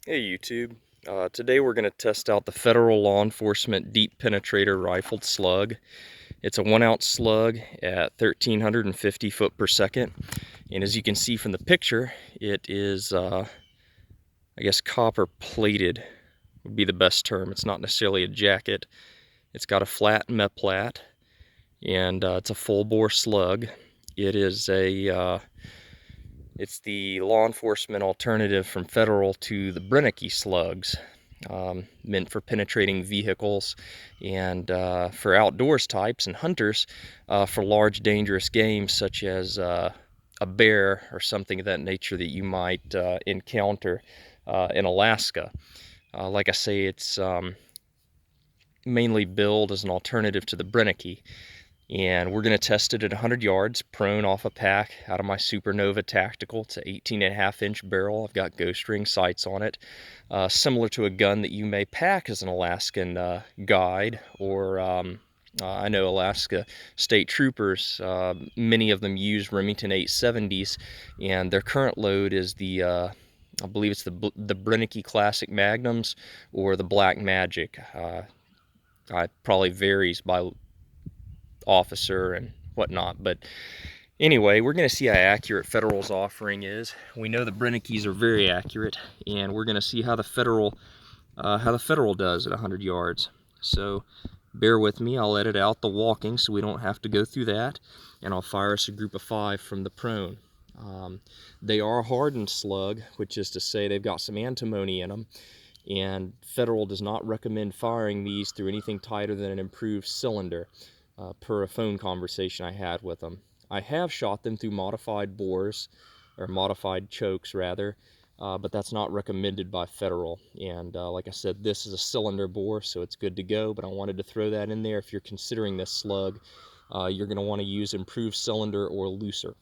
Hey YouTube, today we're going to test out the Federal Law Enforcement Deep Penetrator Rifled Slug. It's a 1-ounce slug at 1,350 foot per second, and as you can see from the picture, it is, I guess, copper plated would be the best term. It's not necessarily a jacket. It's got a flat meplat, and it's a full bore slug. It is it's the law enforcement alternative from Federal to the Brennicky slugs, meant for penetrating vehicles and for outdoors types and hunters for large dangerous game such as a bear or something of that nature that you might encounter in Alaska. Like I say, it's mainly billed as an alternative to the Brennicky. And we're going to test it at 100 yards, prone off a pack out of my Supernova Tactical. It's an 18.5-inch barrel. I've got ghost ring sights on it, similar to a gun that you may pack as an Alaskan guide, or I know Alaska state troopers, many of them use Remington 870s, and their current load is the I believe it's the Brennicky Classic Magnums or the Black Magic. It probably varies by officer and whatnot, but anyway, we're going to see how accurate Federal's offering is. We know the Brennickys are very accurate, and we're going to see how the Federal does at 100 yards. So bear with me. I'll edit out the walking so we don't have to go through that, and I'll fire us a group of 5 from the prone. They are a hardened slug, which is to say they've got some antimony in them, and Federal does not recommend firing these through anything tighter than an improved cylinder. Per a phone conversation I had with them. I have shot them through modified bores, or modified chokes rather, but that's not recommended by Federal. And like I said, this is a cylinder bore, so it's good to go, but I wanted to throw that in there. If you're considering this slug, you're going to want to use improved cylinder or looser.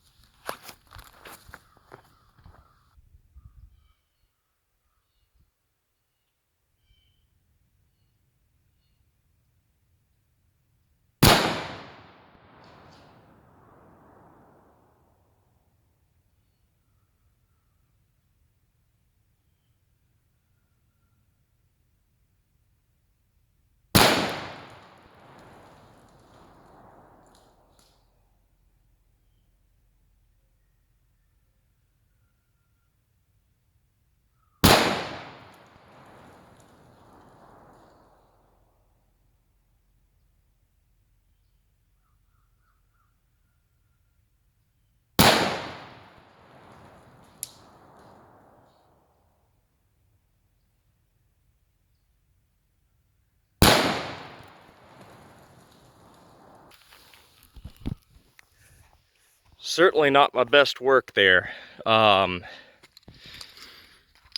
Certainly not my best work there.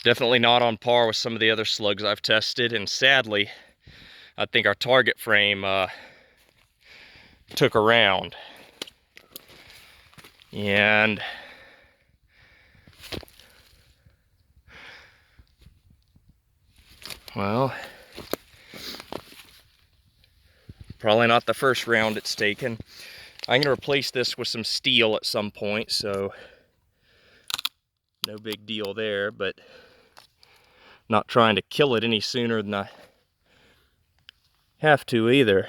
Definitely not on par with some of the other slugs I've tested, and sadly, I think our target frame took a round. And well, probably not the first round it's taken. I'm going to replace this with some steel at some point, so no big deal there, but not trying to kill it any sooner than I have to either.